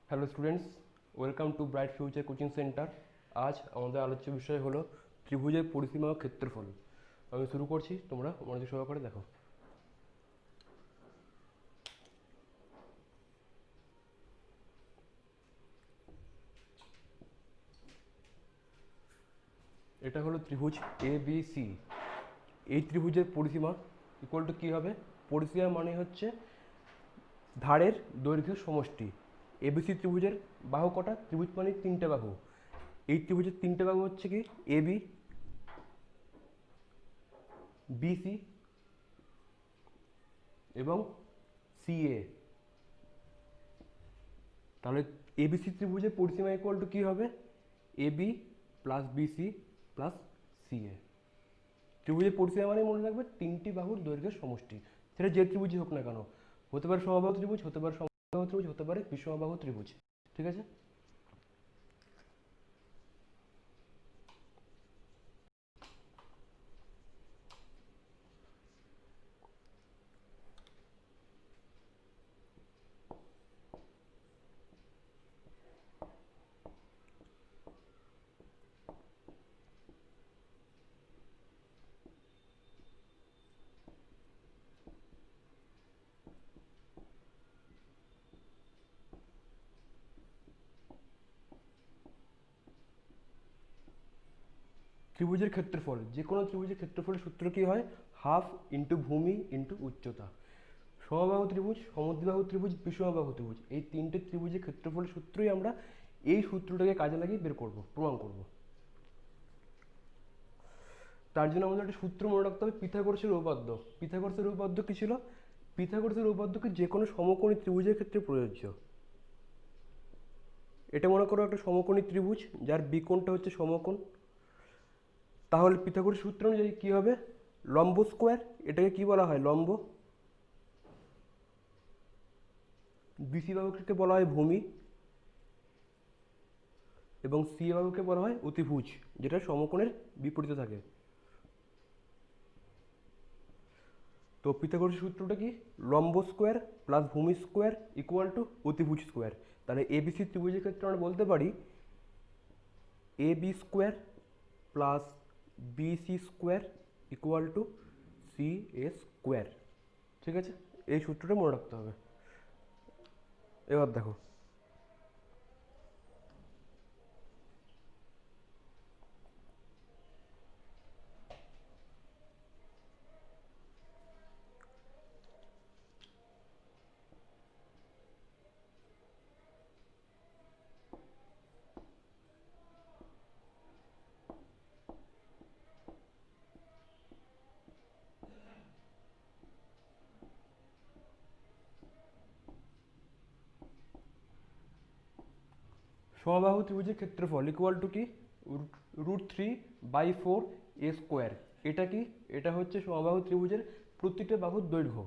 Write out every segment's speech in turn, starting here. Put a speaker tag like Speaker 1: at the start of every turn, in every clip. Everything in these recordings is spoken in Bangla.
Speaker 1: Hello students, welcome to bright future coaching centre. আজ আমাদের আলোচ্য বিষয় হলো ত্রিভুজের পরিসীমা ও ক্ষেত্রফল। আমি শুরু করছি, তোমরা মনোযোগ সহকারে দেখো। এটা হলো ত্রিভুজ এ বি সি। এই ত্রিভুজের পরিসীমা ইকুয়াল টু কী হবে? পরিসীমা মানে হচ্ছে ধারের দৈর্ঘ্যের সমষ্টি। এবিসি ত্রিভুজের বাহু কটা? ত্রিভুজ মানে তিনটে বাহু। এই ত্রিভুজের তিনটে বাহু হচ্ছে কি এবি, বিসি এবং সিএ। তাহলে এবিসি ত্রিভুজের পরিসীমা ইকুয়াল টু কী হবে? A B plus BC plus C A. ত্রিভুজের পরিসীমা মানে মনে রাখবে তিনটি বাহুর দৈর্ঘ্যের সমষ্টি। সেটা যে ত্রিভুজই হোক না কেন, হতে পারে সমবাহু ত্রিভুজ, হতে পারে সমবাহু ত্রিভুজ, হতে পারে বিষমবাহু ত্রিভুজ। ঠিক আছে? ত্রিভুজের ক্ষেত্রফল, যে কোনো ত্রিভুজের ক্ষেত্রফলের সূত্র কি হয়? হাফ ইন্টু ভূমি ইন্টু উচ্চতা। সমবাহু ত্রিভুজ, সমদ্বিবাহু ত্রিভুজ, বিষমবাহু ত্রিভুজ, এই তিনটে ত্রিভুজের ক্ষেত্রফলের সূত্রই আমরা এই সূত্রটাকে কাজে লাগিয়ে বের করব, প্রমাণ করব। তার জন্য আমাদের একটা সূত্র মনে রাখতে হবে, পিথাগোরাসের উপপাদ্য। পিথাগোরাসের উপপাদ্য কি ছিল? পিথাগোরাসের উপপাদ্য কি যে কোনো সমকোণী ত্রিভুজের ক্ষেত্রে প্রযোজ্য। এটা মনে করো একটা সমকোণী ত্রিভুজ যার বিকোণটা হচ্ছে সমকোণ। তাহলে পিথাগোরাস সূত্র অনুযায়ী কী হবে? লম্ব স্কোয়ার, এটাকে কি বলা হয়? লম্ব। বিসি বাহুকে বলা হয় ভূমি এবং সি বাহুকে বলা হয় অতিভুজ, যেটা সমকোণের বিপরীতে থাকে। তো পিথাগোরাসের সূত্রটা কি? লম্ব স্কোয়ার প্লাস ভূমি স্কোয়ার ইকুয়াল টু অতিভুজ স্কোয়ার। তাহলে এবিসি ত্রিভুজের ক্ষেত্রে আমরা বলতে পারি A B square plus BC square equal to C A square. ঠিক আছে? এই সূত্রটা মনে রাখতে হবে। এবার দেখো, সমবাহু ত্রিভুজের ক্ষেত্রফল ইকুয়াল টু কি? √3/4 এ স্কোয়ার। এটা কি? এটা হচ্ছে সমবাহু ত্রিভুজের প্রতিটা বাহুর দৈর্ঘ্য।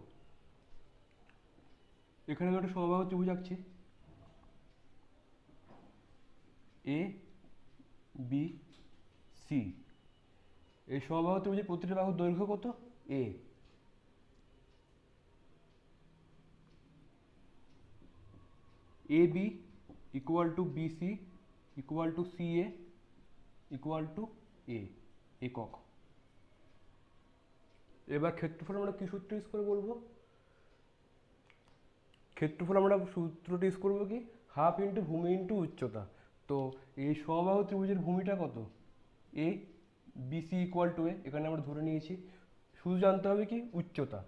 Speaker 1: এখানে আমি একটা সমবাহু ত্রিভুজ আঁকছি, এ বি সি। এই সমবাহু ত্রিভুজের প্রতিটা বাহুর দৈর্ঘ্য কত? A. A B equal to BC equal to C A equal to A, একক। এবার ক্ষেত্রফল আমরা কি সূত্র ইউজ করে বলবো? ক্ষেত্রফল আমরা সূত্রটি ইউজ করবো কি? হাফ ইন্টু ভূমি ইন্টু উচ্চতা। তো এই সমবাহু ত্রিভুজের ভূমিটা কত? এ, বিসি ইকুয়াল টু এ, এখানে আমরা ধরে নিয়েছি। শুধু জানতে হবে কি? উচ্চতা।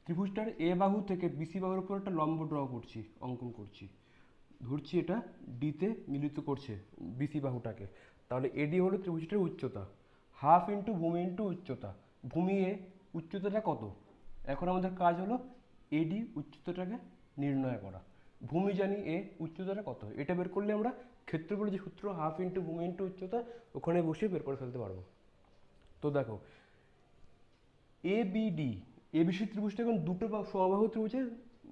Speaker 1: ত্রিভুজটার এ বাহু থেকে বিসি বাহুর উপর একটা লম্ব ড্র করছি, অঙ্কন করছি। ধরছি এটা ডিতে মিলিত করছে বিসি বাহুটাকে। তাহলে এডি হলো ত্রিভুজটার উচ্চতা। হাফ ইন্টু ভূমি ইন্টু উচ্চতা। ভূমি এ, উচ্চতাটা কত? এখন আমাদের কাজ হলো এডি উচ্চতাটাকে নির্ণয় করা। ভূমি জানি এ, উচ্চতাটা কত, এটা বের করলে আমরা ক্ষেত্রফলের যে সূত্র হাফ ইন্টু ভূমি ইন্টু উচ্চতা, ওখানে বসে বের করে ফেলতে পারবো। তো দেখো, এ বি ডি, এবিসি ত্রিভুজটা এখন দুটো সমবাহু ত্রিভুজের,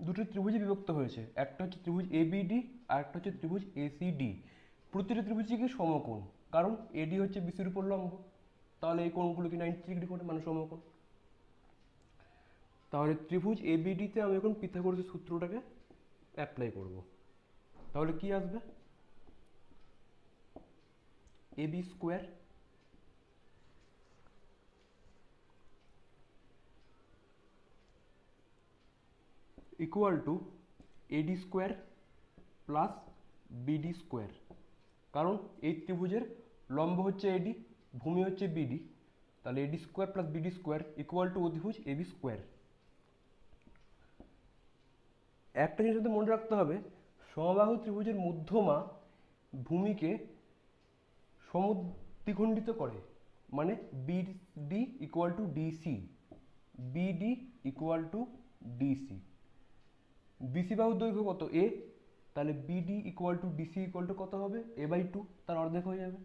Speaker 1: দুটো ত্রিভুজে বিভক্ত হয়েছে। একটা হচ্ছে ত্রিভুজ এ বি ডি আর একটা হচ্ছে ত্রিভুজ এ সি ডি। প্রতিটা ত্রিভুজই কি সমকোণ, কারণ এডি হচ্ছে বিসির উপর লম্ব। তাহলে এই কোণগুলো কি 90 ডিগ্রি করে, মানে সমকোণ। তাহলে ত্রিভুজ এ বি ডিতে আমি এখন পিথাগোরাসের সূত্রটাকে অ্যাপ্লাই করব। তাহলে কি আসবে, A B square equal to A D square plus BD square. কারণ এই ত্রিভুজের লম্ব হচ্ছে এডি, ভূমি হচ্ছে বিডি, তাহলে AD square plus BD square equal to অধিভুজ এবি স্কোয়ার। একটা জিনিস কিন্তু মনে রাখতে হবে, সমবাহু ত্রিভুজের মধ্যমা ভূমিকে সমদ্বিখণ্ডিত করে, মানে B D equal to D C, B D equal to D C. B C বাহুর দৈর্ঘ্য কত, এ, তাহলে B D equal to D C equal to কত হবে, এ বাই টু, তার অর্ধেক হয়ে যাবে।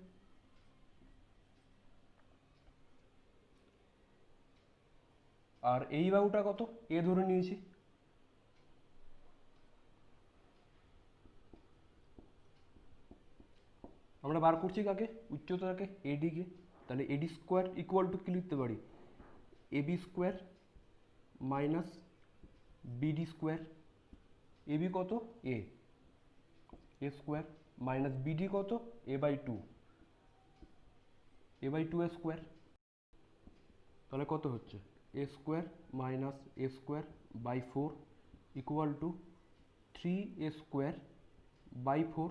Speaker 1: আর এই বাহুটা কত, এ ধরে নিয়েছি, আমরা বার করছি কাকে, উচ্চতাকে, এডিকে। তাহলে এডি স্কোয়ার ইকুয়াল টু কি লিখতে পারি, AB square minus BD square. AB কত, A, A square minus BD কত, A by two, A by two A square. তাহলে কত হচ্ছে, A square minus A square by four equal to three A square by four.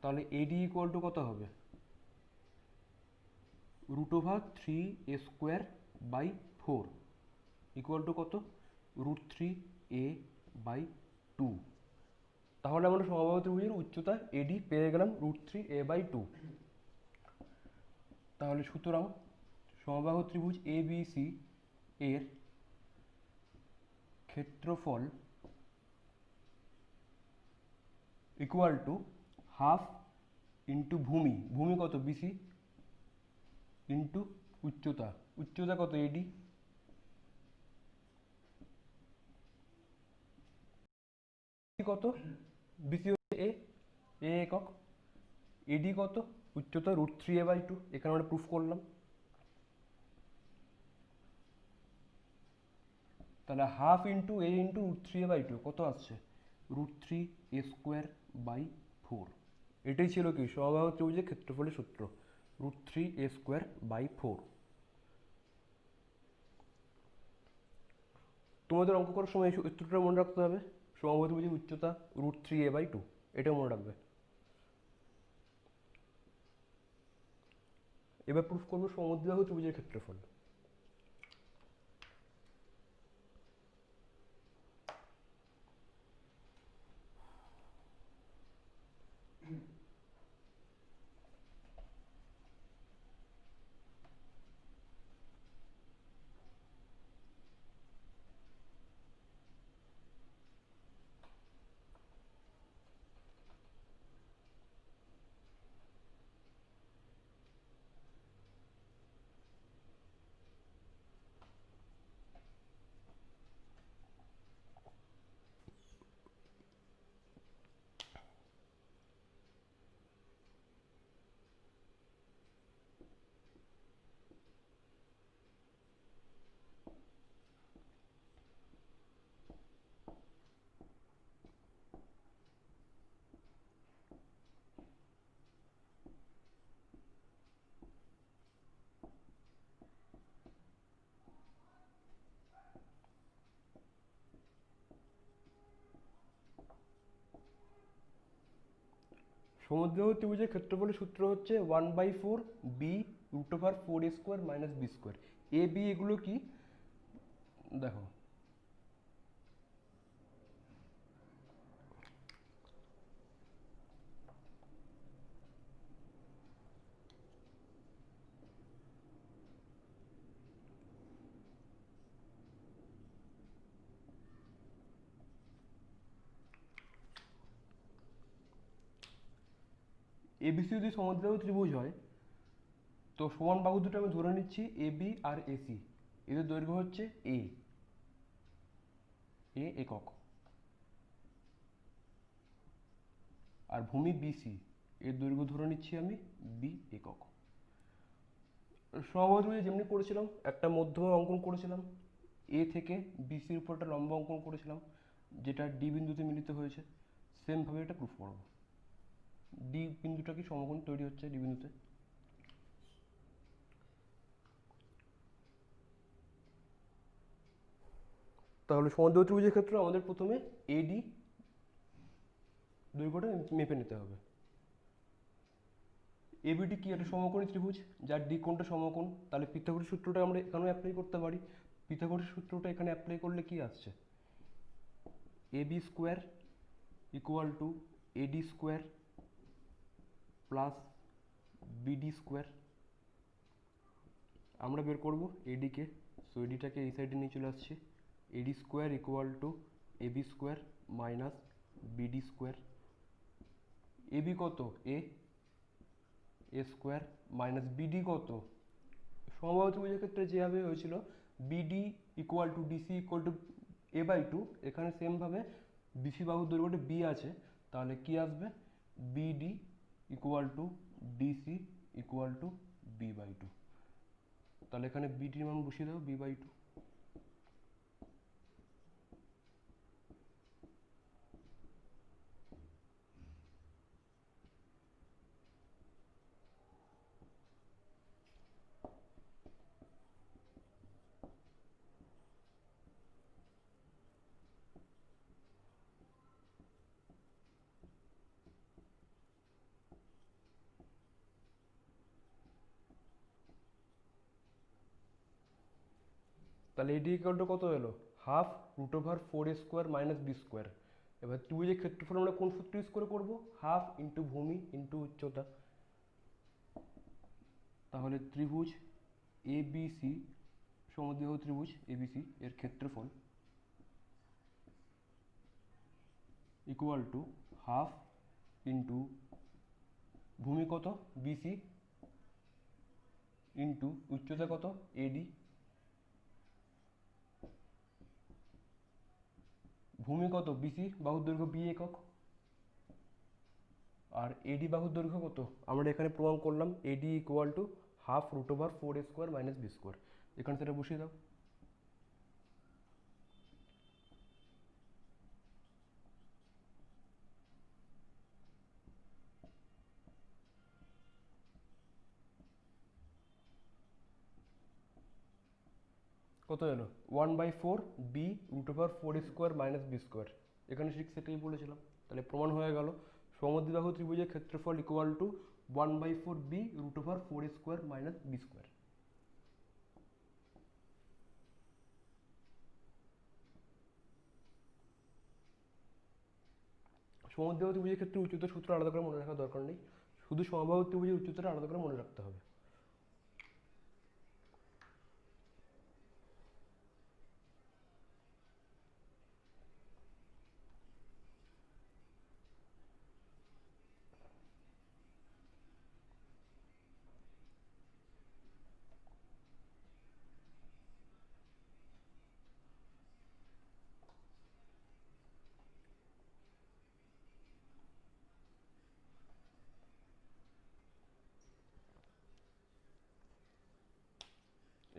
Speaker 1: তাহলে এডি ইকুয়াল টু কত হবে, root over three A square by four equal to কত, root three A by two. তাহলে আমরা সমবাহু ত্রিভুজের উচ্চতা এডি পেয়ে গেলাম root three A by two. তাহলে সুতরাং সমবাহু ত্রিভুজ এ বি সি এর ক্ষেত্রফল ইকুয়াল টু হাফ ইন্টু ভূমি, ভূমি কত বিসি, ইন্টু উচ্চতা, উচ্চতা কত এডি, কত বিসি হচ্ছে এ, এ একক, এডি কত উচ্চতা root three A by two, এখানে আমরা প্রুফ করলাম। তাহলে half into A into root three A by two কত আসছে, root three A square by four. এটাই ছিল কি সমবাহু ত্রিভুজের ক্ষেত্রফলের সূত্র, root three A square by four. তোমাদের অঙ্ক করার সময় এই সূত্রটা মনে রাখতে হবে, সমবাহু ত্রিভুজের উচ্চতা root three A by two, এটা মনে রাখবে। এবার প্রুফ করবো সমদ্বিবাহু ত্রিভুজের ক্ষেত্রফল। সমদ্বিবাহু ত্রিভুজের ক্ষেত্রফলের সূত্র হচ্ছে one by four B root over four A square minus B square. A B এগুলো কি দেখো, এবিসি যদি সমদ্বিবাহু ত্রিভুজ হয় তো সমান বাহু দুটো আমি ধরে নিচ্ছি এ বি আর এসি, এদের দৈর্ঘ্য হচ্ছে এ, এ একক, আর ভূমি বিসি এর দৈর্ঘ্য ধরে নিচ্ছি আমি বি একক। সমবাহু ত্রিভুজে যেমনি করেছিলাম একটা মধ্যমা অঙ্কন করেছিলাম, এ থেকে বিসির উপর একটা লম্ব অঙ্কন করেছিলাম যেটা ডি বিন্দুতে মিলিত হয়েছে, সেমভাবে এটা প্রুফ করব। ডি বিন্দুটা কি সমকোণ তৈরি হচ্ছে ডি বিন্দুতে। তাহলে সমদ্বিবাহু ত্রিভুজের ক্ষেত্রে আমাদের প্রথমে এডি দৈর্ঘ্যটা মেপে নিতে হবে। এবিডি কি একটা সমকোণী ত্রিভুজ যার ডি কোণটা সমকোণ, তাহলে পিথাগোরাস সূত্রটা আমরা এখানেও অ্যাপ্লাই করতে পারি। পিথাগোরাস সূত্রটা এখানে অ্যাপ্লাই করলে কি আসছে, A B square equal to A D square plus BD square. আমরা বের করব এডিকে, সো এডিটাকে এই সাইডে নিয়ে চলে আসছি। A D square equal to A B square minus BD square. AB কত, এ স্কোয়ার মাইনাস বিডি কত, সমবাহু ত্রিভুজের ক্ষেত্রে যেভাবে হয়েছিল B D equal to D C equal to A by two, এখানে সেমভাবে বিসি বাহুর দৈর্ঘ্যটা বি আছে, তাহলে কি আসবে B D equal to D C equal to B by two. তাহলে এখানে বিডির মান বসিয়ে দেবো বি বাই টু। তাহলে এডি ইকুয়াল টু কত এলো, half root over four A square minus B square. এবার ত্রিভুজের ক্ষেত্রফল আমরা কোন সূত্র ইউজ করে করবো, হাফ ইন্টু ভূমি ইন্টু উচ্চতা। তাহলে ত্রিভুজ এবিসি, সমদ্বিবাহু ত্রিভুজ এবিসি এর ক্ষেত্রফল ইকুয়াল টু হাফ ইন্টু ভূমি কত বিসি ইন্টু উচ্চতা কত এডি। ভূমি কত বিসি, বাহুর দৈর্ঘ্য বি একক, আর এডি বাহুর দৈর্ঘ্য কত আমরা এখানে প্রমাণ করলাম A D equal to half root over four A square minus B square. এখানে সেটা বসিয়ে দাও। কত এলো one by four B root over four square minus B square. এখানে ঠিক সেটাই বলেছিলাম, তাহলে প্রমাণ হয়ে গেল সমদ্বিবাহু ত্রিভুজের ক্ষেত্রফল equal to one by four B root over four square minus B square. সমদ্বিবাহু ত্রিভুজের ক্ষেত্রে উচ্চতার সূত্র আলাদা করে মনে রাখার দরকার নেই, শুধু সমবাহু ত্রিভুজের উচ্চতাটা আলাদা করে মনে রাখতে হবে।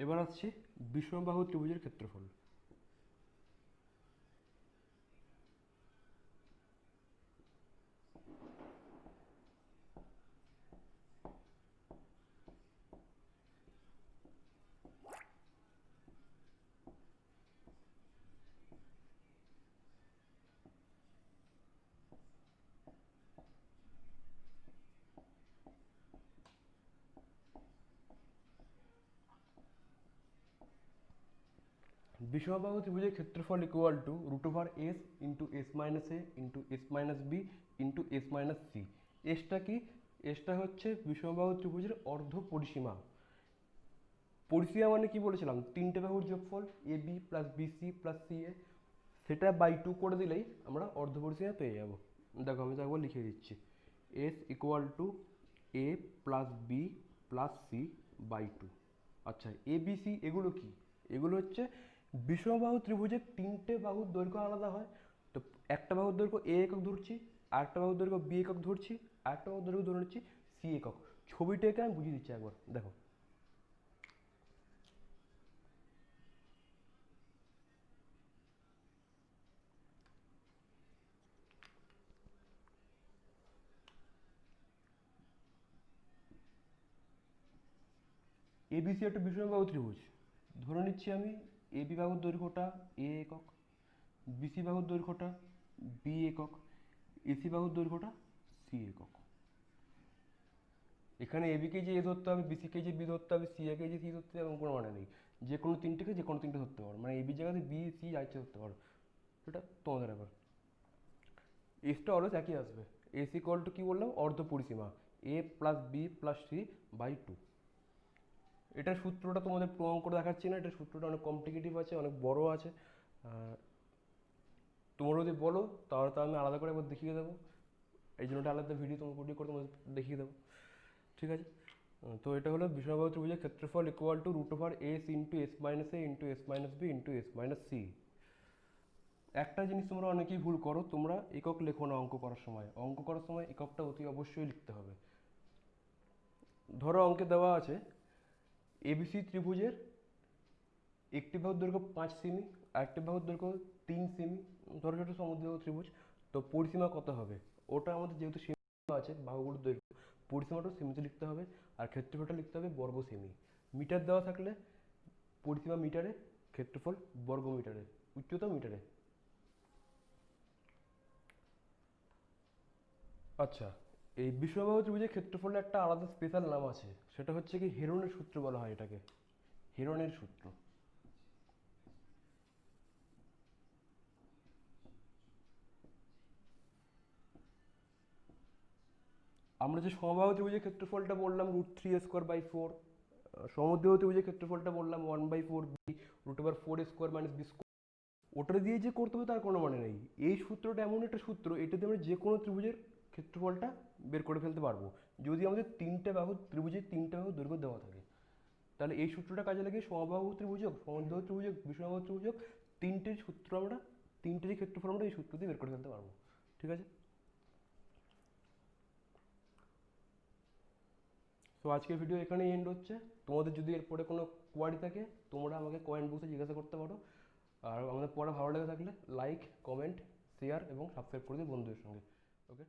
Speaker 1: এবার আসছি বিষমবাহু ত্রিভুজের ক্ষেত্রফল। বিষমবাহু ত্রিভুজের ক্ষেত্রফল equal to root over S into S minus A into S minus B into S minus C. এসটা কি, এসটা হচ্ছে বিষমবাহু ত্রিভুজের অর্ধ পরিসীমা। পরিসীমা মানে কি বলেছিলাম, তিনটে বাহুর যোগফল A B plus BC plus C A, সেটা বাই টু করে দিলেই আমরা অর্ধ পরিসীমা পেয়ে যাব। দেখো আমি তো একবার লিখে দিচ্ছি, S equal to A plus B plus C by two. আচ্ছা এ বি সি এগুলো কি, এগুলো হচ্ছে বিষমবাহু ত্রিভুজের তিনটে বাহুর দৈর্ঘ্য আলাদা হয়। তো একটা বাহুর দৈর্ঘ্য এ একক ধরছি, আরেকটা বাহুর দৈর্ঘ্য বি একক ধরছি, আরেকটা বাহুর দৈর্ঘ্য ধরে নিচ্ছি সি একক। ছবিটাকে আমি বুঝিয়ে দিচ্ছি একবার দেখো। এবিসি একটা বিষমবাহু ত্রিভুজ। ধরে নিচ্ছি আমি এবি বাহুর দৈর্ঘ্যটা এ একক, বিসি বাহুর দৈর্ঘ্যটা বি একক, এসি বাহুর দৈর্ঘ্যটা সি একক। এখানে এবিকে যে এ ধরতে হবে, বিসিকে যে বি ধরতে হবে, সি একে যে সি ধরতে হবে এমন কোনো মানে নেই। যে কোনো তিনটেকে যে কোনো তিনটে ধরতে পারো, মানে এবির জায়গাতে বি সি যা ইচ্ছে ধরতে পারো, সেটা তোমাদের ব্যাপার। এসটা অলওয়েজ একই আসবে। এস ইকুয়াল টু কী বললাম, অর্ধ পরিসীমা A plus B plus C by two. এটার সূত্রটা তোমাদের প্রমাণ করে দেখাচ্ছি না, এটার সূত্রটা অনেক কমপ্লিকেটিভ আছে, অনেক বড় আছে। তোমরা যদি বলো তাহলে তো আমি আলাদা করে একবার দেখিয়ে দেবো, এই জন্য একটা আলাদা ভিডিও করে তোমাদের দেখিয়ে দেবো, ঠিক আছে। তো এটা হলো বিষমবাহু ত্রিভুজের ক্ষেত্রফল equal to root over S into S minus A into S minus B into S minus C. একটা জিনিস তোমরা অনেকেই ভুল করো, তোমরা একক লেখো না অঙ্ক করার সময়। অঙ্ক করার সময় এককটা অতি অবশ্যই লিখতে হবে। ধরো অঙ্কে দেওয়া আছে এবিসি ত্রিভুজের একটি বাহুর দৈর্ঘ্য 5 সেমি, আরেকটি বাহুর দৈর্ঘ্য 3 সেমি। ধরো সেটা সমদ্বিবাহু ত্রিভুজ, তো পরিসীমা কত হবে? ওটা আমাদের যেহেতু সীমা আছে বাহুগুলোর দৈর্ঘ্য, পরিসীমাটা সেমিতে লিখতে হবে, আর ক্ষেত্রফলটা লিখতে হবে বর্গ সেমি। মিটার দেওয়া থাকলে পরিসীমা মিটারে, ক্ষেত্রফল বর্গ মিটারে, উচ্চতা মিটারে। আচ্ছা, এই বিষমবাহু ত্রিভুজের ক্ষেত্রফলের একটা আলাদা স্পেশাল নাম আছে, সেটা হচ্ছে কি হেরনের সূত্র বলা হয় এটাকে, হেরনের সূত্র। আমরা যে সমবাহু ত্রিভুজের ক্ষেত্রফলটা বললাম √3 a² / 4, সমদ্বিবাহু ত্রিভুজের ক্ষেত্রফলটা বললাম 1/4 বি √4 a² - b²। ওটা দিয়ে যে করতে হবে তার কোনো মানে নেই। এই সূত্রটা এমন একটা সূত্র, এটা দিয়ে আমরা যে কোনো ত্রিভুজের ক্ষেত্রফলটা বের করে ফেলতে পারবো, যদি আমাদের তিনটে বাহু ত্রিভুজের তিনটে বাহু দৈর্ঘ্য দেওয়া থাকে। তাহলে এই সূত্রটা কাজে লাগিয়ে সমবাহু ত্রিভুজ হোক, সমদ্বিবাহু ত্রিভুজ হোক, বিষমবাহু ত্রিভুজ হোক, তিনটের সূত্র আমরা, তিনটেরই ক্ষেত্রফল আমরা এই সূত্র দিয়ে বের করে ফেলতে পারবো, ঠিক আছে। তো আজকের ভিডিও এখানেই এন্ড হচ্ছে। তোমাদের যদি এরপরে কোনো কোয়ারি থাকে তোমরা আমাকে কমেন্ট বক্সে জিজ্ঞাসা করতে পারো। আর আমাদের পড়া ভালো লেগে থাকলে লাইক, কমেন্ট, শেয়ার এবং সাবস্ক্রাইব করে দিও বন্ধুদের সঙ্গে। ওকে।